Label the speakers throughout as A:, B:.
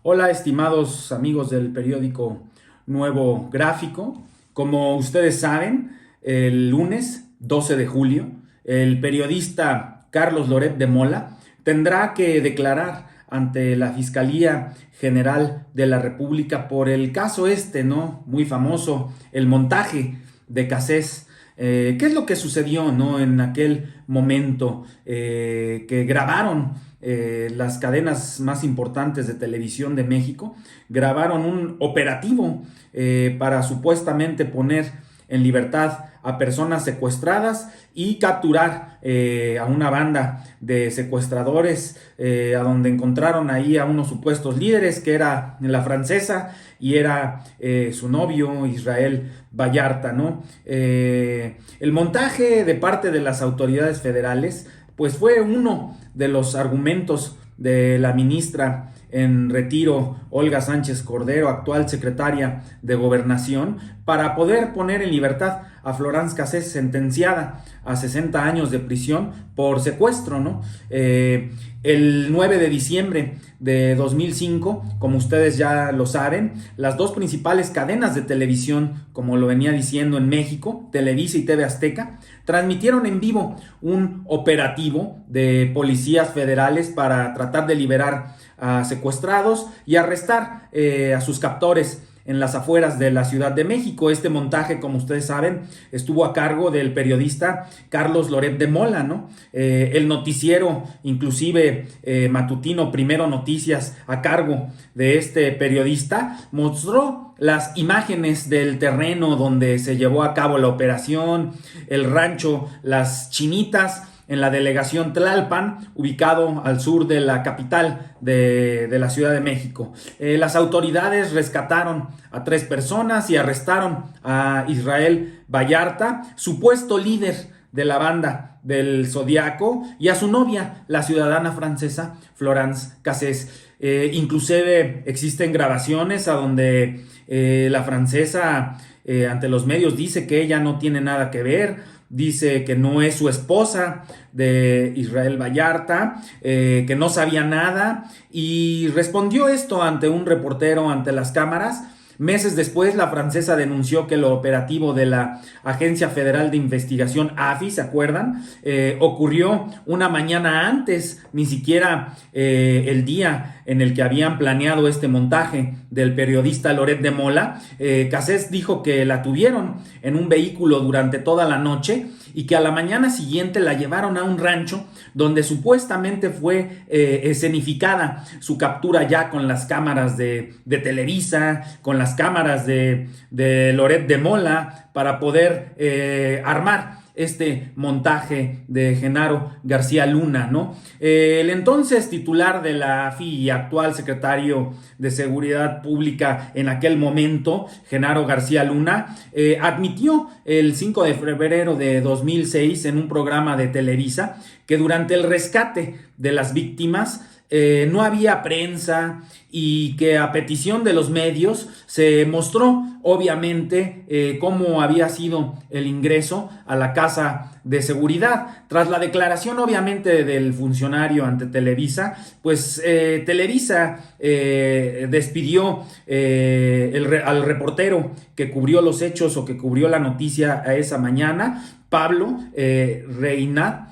A: Hola, estimados amigos del periódico Nuevo Gráfico. Como ustedes saben, el lunes 12 de julio, el periodista Carlos Loret de Mola tendrá que declarar ante la Fiscalía General de la República por el caso ¿no? Muy famoso, el montaje de Cassés. ¿Qué es lo que sucedió, ¿no? En aquel momento que grabaron las cadenas más importantes de televisión de México, grabaron un operativo para supuestamente poner en libertad a personas secuestradas y capturar a una banda de secuestradores, a donde encontraron ahí a unos supuestos líderes, que era la francesa y era su novio Israel Vallarta, ¿no? El montaje de parte de las autoridades federales pues fue uno de los argumentos de la ministra en retiro, Olga Sánchez Cordero, actual secretaria de Gobernación, para poder poner en libertad a Florence Cassés, sentenciada a 60 años de prisión por secuestro, ¿no? El 9 de diciembre de 2005, como ustedes ya lo saben, las dos principales cadenas de televisión, como lo venía diciendo en México, Televisa y TV Azteca, transmitieron en vivo un operativo de policías federales para tratar de liberar a secuestrados y arrestar a sus captores en las afueras de la Ciudad de México. Este montaje, como ustedes saben, estuvo a cargo del periodista Carlos Loret de Mola, ¿no? El noticiero, inclusive matutino Primero Noticias, a cargo de este periodista, mostró las imágenes del terreno donde se llevó a cabo la operación, el rancho Las Chinitas, en la delegación Tlalpan, ubicado al sur de la capital de la Ciudad de México. Las autoridades rescataron a 3 personas y arrestaron a Israel Vallarta, supuesto líder de la banda del Zodiaco, y a su novia, la ciudadana francesa Florence Cassés. Inclusive existen grabaciones a donde la francesa ante los medios dice que ella no tiene nada que ver, dice que no es su esposa de Israel Vallarta, que no sabía nada, y respondió esto ante un reportero ante las cámaras. Meses después, la francesa denunció que el operativo de la Agencia Federal de Investigación, AFI, ¿se acuerdan? Ocurrió una mañana antes, ni siquiera el día en el que habían planeado este montaje del periodista Loret de Mola. Cassés dijo que la tuvieron en un vehículo durante toda la noche y que a la mañana siguiente la llevaron a un rancho donde supuestamente fue escenificada su captura ya con las cámaras de Televisa, con las cámaras de Loret de Mola, para poder armar este montaje de Genaro García Luna, ¿no? El entonces titular de la AFI y actual secretario de Seguridad Pública en aquel momento, Genaro García Luna, admitió el 5 de febrero de 2006 en un programa de Televisa que durante el rescate de las víctimas no había prensa y que a petición de los medios se mostró obviamente cómo había sido el ingreso a la casa de seguridad. Tras la declaración obviamente del funcionario ante Televisa, pues Televisa despidió al reportero que cubrió los hechos o que cubrió la noticia a esa mañana, Pablo Reynat,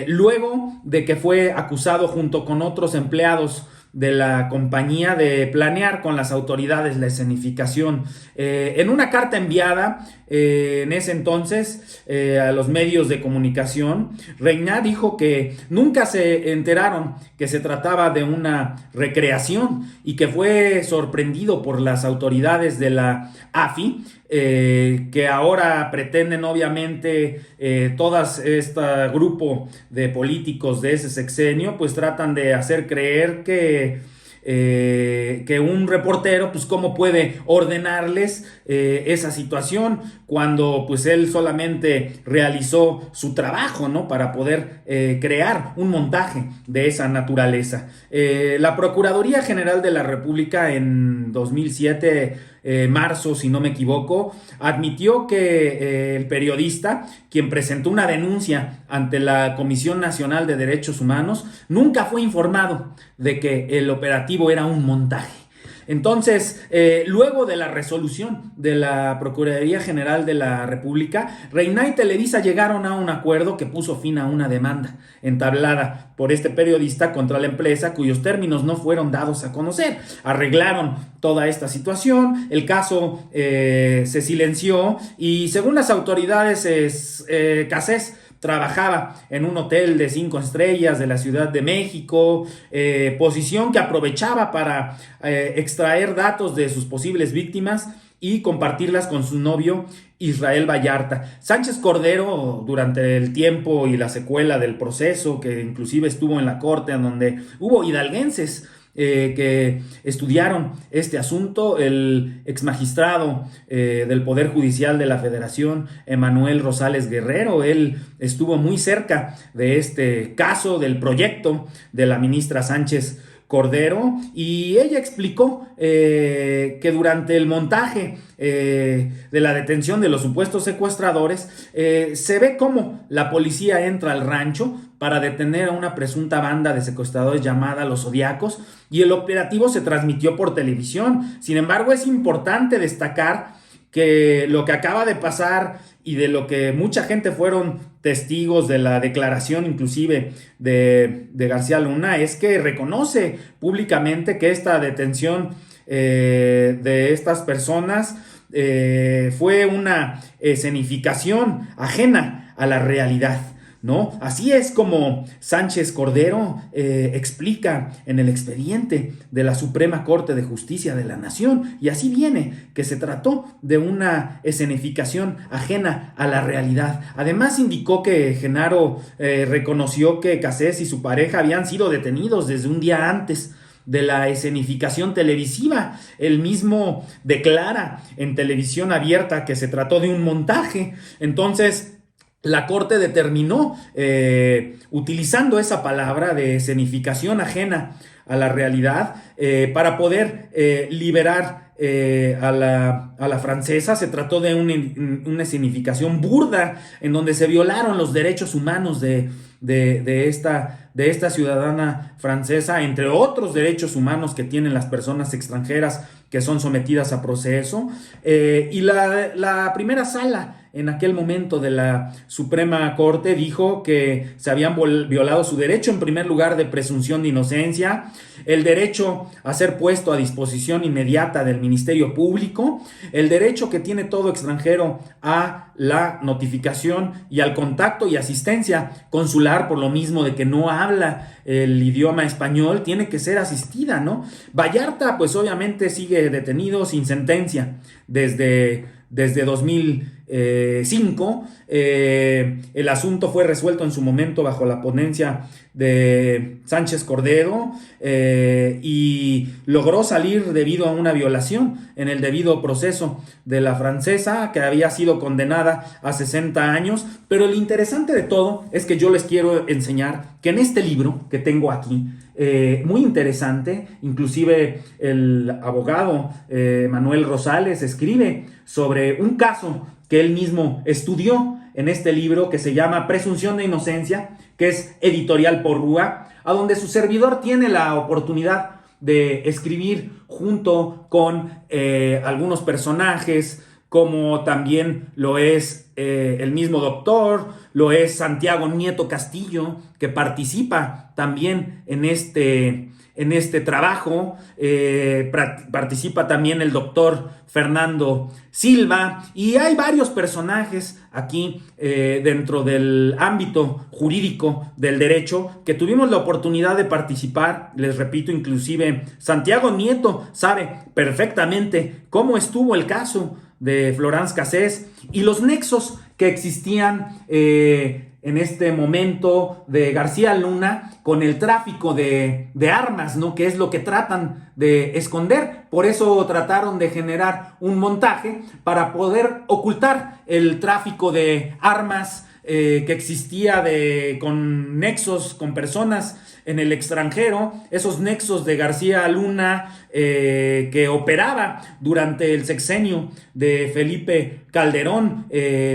A: luego de que fue acusado junto con otros empleados de la compañía de planear con las autoridades la escenificación. En una carta enviada en ese entonces a los medios de comunicación, Reynat dijo que nunca se enteraron que se trataba de una recreación y que fue sorprendido por las autoridades de la AFI, que ahora pretenden obviamente todas este grupo de políticos de ese sexenio, pues tratan de hacer creer que un reportero, pues cómo puede ordenarles esa situación cuando pues él solamente realizó su trabajo, ¿no? Para poder crear un montaje de esa naturaleza. La Procuraduría General de la República en 2007, marzo, si no me equivoco, admitió que el periodista, quien presentó una denuncia ante la Comisión Nacional de Derechos Humanos, nunca fue informado de que el operativo era un montaje. Entonces, luego de la resolución de la Procuraduría General de la República, Reina y Televisa llegaron a un acuerdo que puso fin a una demanda entablada por este periodista contra la empresa, cuyos términos no fueron dados a conocer. Arreglaron toda esta situación, el caso se silenció y según las autoridades, Cassés trabajaba en un hotel de 5 estrellas de la Ciudad de México, posición que aprovechaba para extraer datos de sus posibles víctimas y compartirlas con su novio Israel Vallarta. Sánchez Cordero, durante el tiempo y la secuela del proceso, que inclusive estuvo en la corte, en donde hubo hidalguenses que estudiaron este asunto, el exmagistrado del Poder Judicial de la Federación, Emanuel Rosales Guerrero, él estuvo muy cerca de este caso, del proyecto de la ministra Sánchez Cordero, y ella explicó que durante el montaje de la detención de los supuestos secuestradores se ve cómo la policía entra al rancho para detener a una presunta banda de secuestradores llamada Los Zodiacos, y el operativo se transmitió por televisión. Sin embargo, es importante destacar que lo que acaba de pasar y de lo que mucha gente fueron testigos de la declaración inclusive de García Luna es que reconoce públicamente que esta detención de estas personas fue una escenificación ajena a la realidad, ¿no? Así es como Sánchez Cordero explica en el expediente de la Suprema Corte de Justicia de la Nación, y así viene que se trató de una escenificación ajena a la realidad. Además indicó que Genaro reconoció que Cassés y su pareja habían sido detenidos desde un día antes de la escenificación televisiva. Él mismo declara en televisión abierta que se trató de un montaje. Entonces, la Corte determinó, utilizando esa palabra de escenificación ajena a la realidad, para poder liberar a la francesa. Se trató de una escenificación burda en donde se violaron los derechos humanos de esta ciudadana francesa, entre otros derechos humanos que tienen las personas extranjeras que son sometidas a proceso. Y la primera sala en aquel momento de la Suprema Corte dijo que se habían violado su derecho, en primer lugar, de presunción de inocencia, el derecho a ser puesto a disposición inmediata del Ministerio Público, el derecho que tiene todo extranjero a la notificación y al contacto y asistencia consular, por lo mismo de que no habla el idioma español, tiene que ser asistida, ¿no? Vallarta, pues obviamente sigue detenido sin sentencia desde 2005. El asunto fue resuelto en su momento bajo la ponencia de Sánchez Cordero y logró salir debido a una violación en el debido proceso de la francesa, que había sido condenada a 60 años. Pero lo interesante de todo es que yo les quiero enseñar que en este libro que tengo aquí, muy interesante, inclusive el abogado Manuel Rosales escribe sobre un caso que él mismo estudió en este libro que se llama Presunción de Inocencia, que es editorial Porrúa, a donde su servidor tiene la oportunidad de escribir junto con algunos personajes, como también lo es el mismo doctor, lo es Santiago Nieto Castillo, que participa también en este trabajo, participa también el doctor Fernando Silva, y hay varios personajes aquí dentro del ámbito jurídico del derecho que tuvimos la oportunidad de participar. Les repito, inclusive Santiago Nieto sabe perfectamente cómo estuvo el caso de Florence Cassés y los nexos que existían en este momento de García Luna con el tráfico de armas, ¿no? Que es lo que tratan de esconder. Por eso trataron de generar un montaje para poder ocultar el tráfico de armas que existía con nexos, con personas en el extranjero, esos nexos de García Luna que operaba durante el sexenio de Felipe Calderón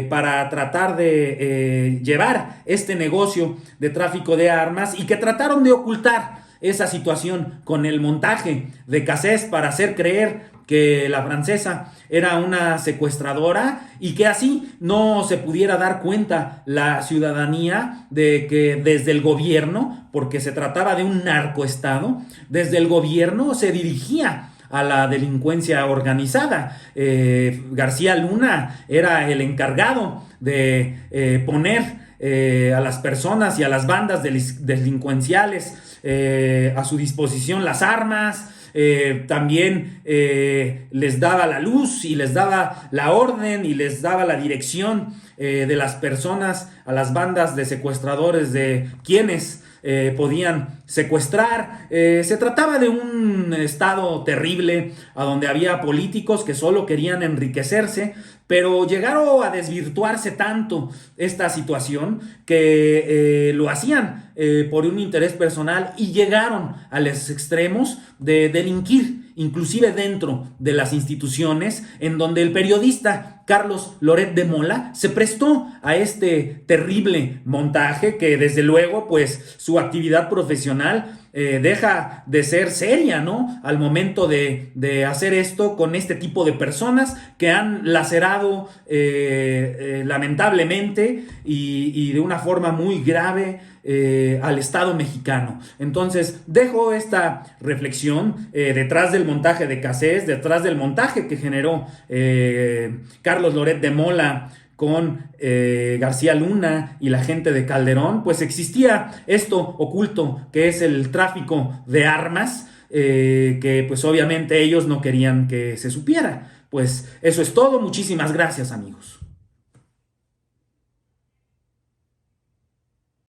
A: para tratar de llevar este negocio de tráfico de armas, y que trataron de ocultar esa situación con el montaje de Cassés para hacer creer que la francesa era una secuestradora y que así no se pudiera dar cuenta la ciudadanía de que desde el gobierno, porque se trataba de un narcoestado, desde el gobierno se dirigía a la delincuencia organizada. García Luna era el encargado de poner a las personas y a las bandas delincuenciales a su disposición las armas. También les daba la luz y les daba la orden y les daba la dirección de las personas a las bandas de secuestradores, de quienes podían secuestrar. Se trataba de un estado terrible a donde había políticos que solo querían enriquecerse, pero llegaron a desvirtuarse tanto esta situación que lo hacían por un interés personal y llegaron a los extremos de delinquir, inclusive dentro de las instituciones, en donde el periodista Carlos Loret de Mola se prestó a este terrible montaje que desde luego pues su actividad profesional deja de ser seria, ¿no? Al momento de hacer esto con este tipo de personas que han lacerado lamentablemente y de una forma muy grave al Estado mexicano. Entonces dejo esta reflexión detrás del montaje de Cassés, detrás del montaje que generó Carlos Loret de Mola con García Luna y la gente de Calderón, pues existía esto oculto que es el tráfico de armas, que pues obviamente ellos no querían que se supiera. Pues eso es todo, muchísimas gracias, amigos.